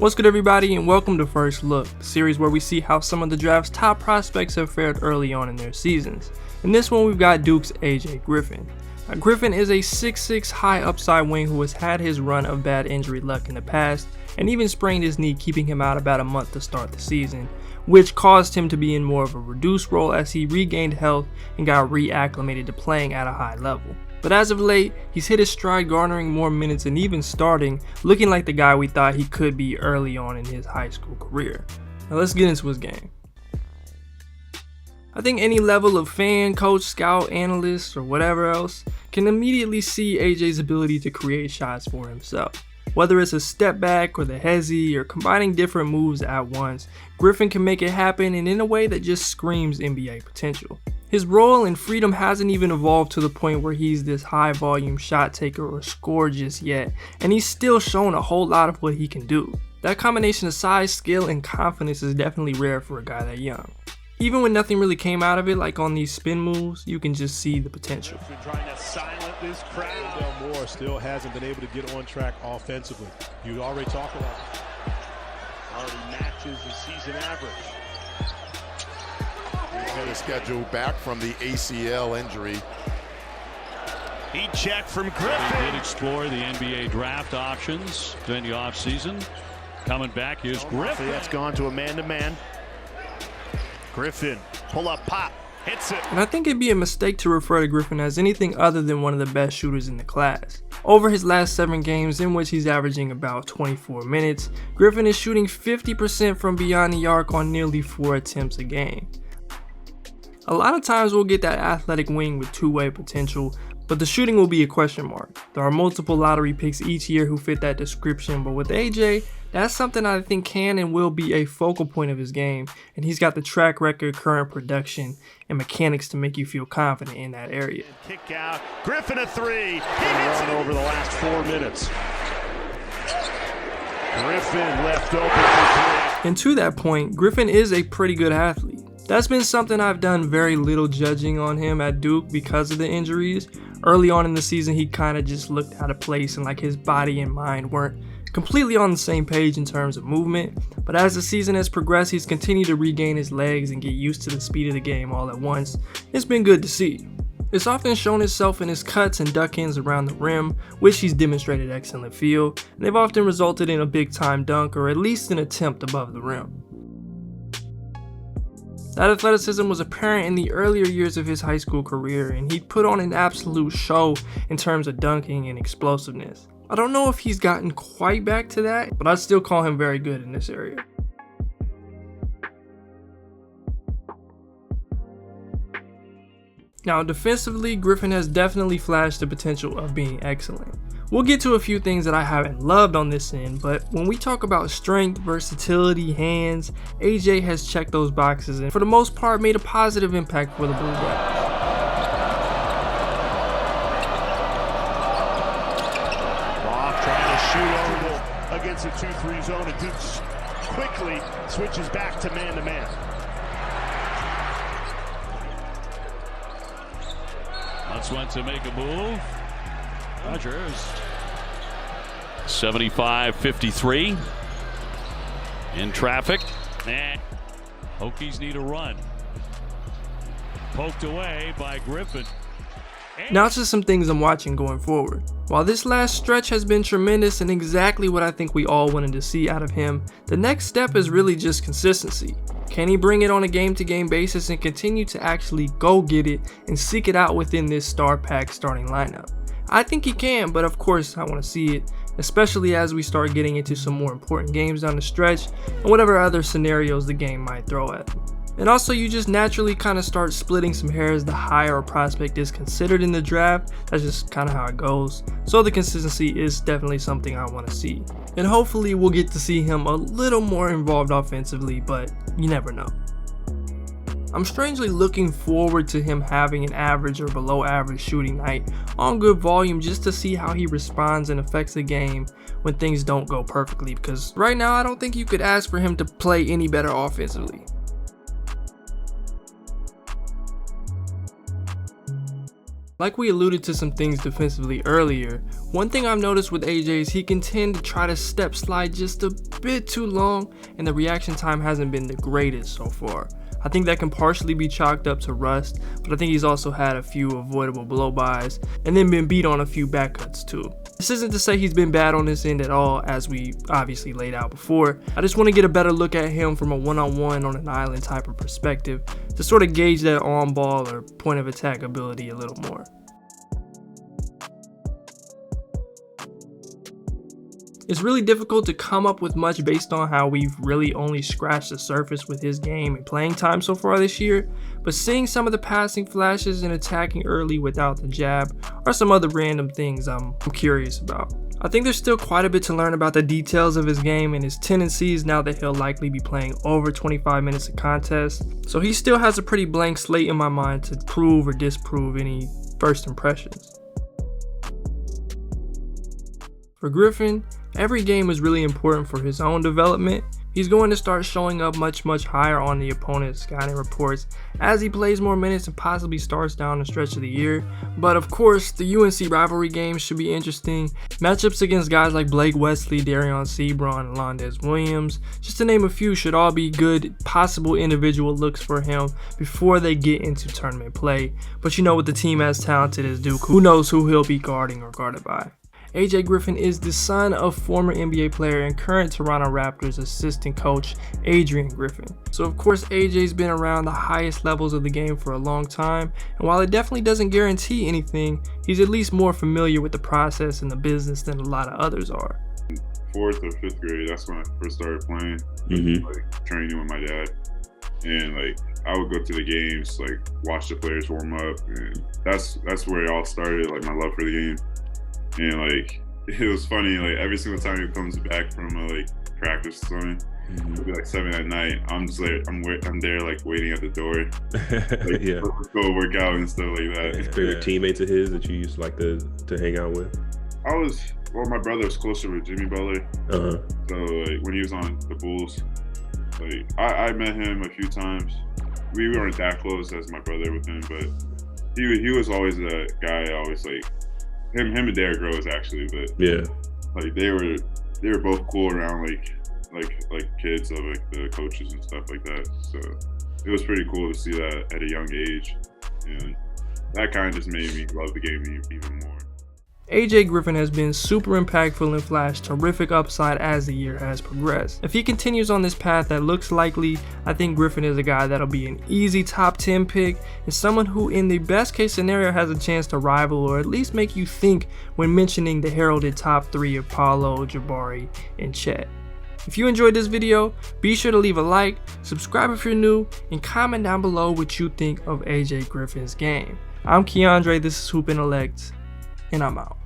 What's good, everybody, and welcome to First Look, the series where we see how some of the draft's top prospects have fared early on in their seasons. In this one, we've got Duke's AJ Griffin. Now, Griffin is a 6'6" high upside wing who has had his run of bad injury luck in the past, and even sprained his knee, keeping him out about a month to start the season, which caused him to be in more of a reduced role as he regained health and got reacclimated to playing at a high level. But as of late, he's hit his stride, garnering more minutes and even starting, looking like the guy we thought he could be early on in his high school career. Now let's get into his game. I think any level of fan, coach, scout, analyst, or whatever else can immediately see AJ's ability to create shots for himself. Whether it's a step back or the hezzy or combining different moves at once, Griffin can make it happen and in a way that just screams NBA potential. His role and freedom hasn't even evolved to the point where he's this high volume shot taker or scorer just yet, and he's still shown a whole lot of what he can do. That combination of size, skill, and confidence is definitely rare for a guy that young. Even when nothing really came out of it, like on these spin moves, you can just see the potential. Trying to silence this crowd. Moore still hasn't been able to get on track offensively. You already talked about it. Already matches the season average. Had a schedule back from the ACL injury. He checked from Griffin. He did explore the NBA draft options during the offseason. Coming back, here's Griffin. That's gone to a man-to-man. Griffin, pull up, pop, hits it. And I think it'd be a mistake to refer to Griffin as anything other than one of the best shooters in the class. Over his last 7 games, in which he's averaging about 24 minutes, Griffin is shooting 50% from beyond the arc on nearly 4 attempts a game. A lot of times we'll get that athletic wing with two-way potential, but the shooting will be a question mark. There are multiple lottery picks each year who fit that description, but with AJ, that's something I think can and will be a focal point of his game, and he's got the track record, current production, and mechanics to make you feel confident in that area. Kick out, Griffin a three. He hits it over the last 4 minutes. Griffin left open for 3. And to that point, Griffin is a pretty good athlete. That's been something I've done very little judging on him at Duke because of the injuries. Early on in the season, he kind of just looked out of place and like his body and mind weren't completely on the same page in terms of movement. But as the season has progressed, he's continued to regain his legs and get used to the speed of the game all at once. It's been good to see. It's often shown itself in his cuts and duck-ins around the rim, which he's demonstrated excellent feel, and they've often resulted in a big-time dunk or at least an attempt above the rim. That athleticism was apparent in the earlier years of his high school career, and he put on an absolute show in terms of dunking and explosiveness. I don't know if he's gotten quite back to that, but I'd still call him very good in this area. Now, defensively, Griffin has definitely flashed the potential of being excellent. We'll get to a few things that I haven't loved on this end, but when we talk about strength, versatility, hands, AJ has checked those boxes and for the most part made a positive impact for the Blue Jackets. Roth trying to shoot over against a 2-3 zone, and Duke quickly switches back to man-to-man. Let's want to make a move. Rogers. 75-53. In traffic. Hokies need a run. Poked away by Griffin. Now to some things I'm watching going forward. While this last stretch has been tremendous and exactly what I think we all wanted to see out of him, the next step is really just consistency. Can he bring it on a game-to-game basis and continue to actually go get it and seek it out within this star-packed starting lineup? I think he can, but of course I want to see it, especially as we start getting into some more important games down the stretch and whatever other scenarios the game might throw at him. And also, you just naturally kind of start splitting some hairs the higher a prospect is considered in the draft. That's just kind of how it goes. So the consistency is definitely something I want to see. And hopefully we'll get to see him a little more involved offensively, but you never know. I'm strangely looking forward to him having an average or below average shooting night on good volume just to see how he responds and affects the game when things don't go perfectly, because right now I don't think you could ask for him to play any better offensively. Like we alluded to some things defensively earlier, one thing I've noticed with AJ is he can tend to try to step slide just a bit too long, and the reaction time hasn't been the greatest so far. I think that can partially be chalked up to rust, but I think he's also had a few avoidable blow-bys and then been beat on a few back cuts too. This isn't to say he's been bad on this end at all, as we obviously laid out before. I just want to get a better look at him from a one-on-one on an island type of perspective to sort of gauge that on-ball or point of attack ability a little more. It's really difficult to come up with much based on how we've really only scratched the surface with his game and playing time so far this year, but seeing some of the passing flashes and attacking early without the jab are some other random things I'm curious about. I think there's still quite a bit to learn about the details of his game and his tendencies now that he'll likely be playing over 25 minutes of contests, so he still has a pretty blank slate in my mind to prove or disprove any first impressions. For Griffin, every game is really important for his own development. He's going to start showing up much higher on the opponent's scouting reports as he plays more minutes and possibly starts down the stretch of the year. But of course, the UNC rivalry games should be interesting. Matchups against guys like Blake Wesley, Darion Sebron, and Londez Williams, just to name a few, should all be good possible individual looks for him before they get into tournament play. But you know, with the team as talented as Duke, who knows who he'll be guarding or guarded by. AJ Griffin is the son of former NBA player and current Toronto Raptors assistant coach Adrian Griffin. So of course AJ's been around the highest levels of the game for a long time, and while it definitely doesn't guarantee anything, he's at least more familiar with the process and the business than a lot of others are. 4th or 5th grade, that's when I first started playing, like training with my dad. And like I would go to the games, like watch the players warm up, and that's where it all started, like my love for the game. And like it was funny, like every single time he comes back from a like practice or something, it'll be like 7 at night. I'm just like I'm there like waiting at the door, like, yeah, let's go work out and stuff like that. Favorite teammates of his that you used to like to hang out with? My brother was closer with Jimmy Butler. So like when he was on the Bulls, like I met him a few times. We weren't that close as my brother with him, but he was always a guy I always like. Him and Derrick Rose actually, but yeah, like they were both cool around like kids of like the coaches and stuff like that. So it was pretty cool to see that at a young age, and that kind of just made me love the game even more. AJ Griffin has been super impactful and flashed terrific upside as the year has progressed. If he continues on this path that looks likely, I think Griffin is a guy that'll be an easy top 10 pick and someone who in the best case scenario has a chance to rival or at least make you think when mentioning the heralded top 3 of Paolo, Jabari, and Chet. If you enjoyed this video, be sure to leave a like, subscribe if you're new, and comment down below what you think of AJ Griffin's game. I'm Keandre, this is Intellect, and I'm out.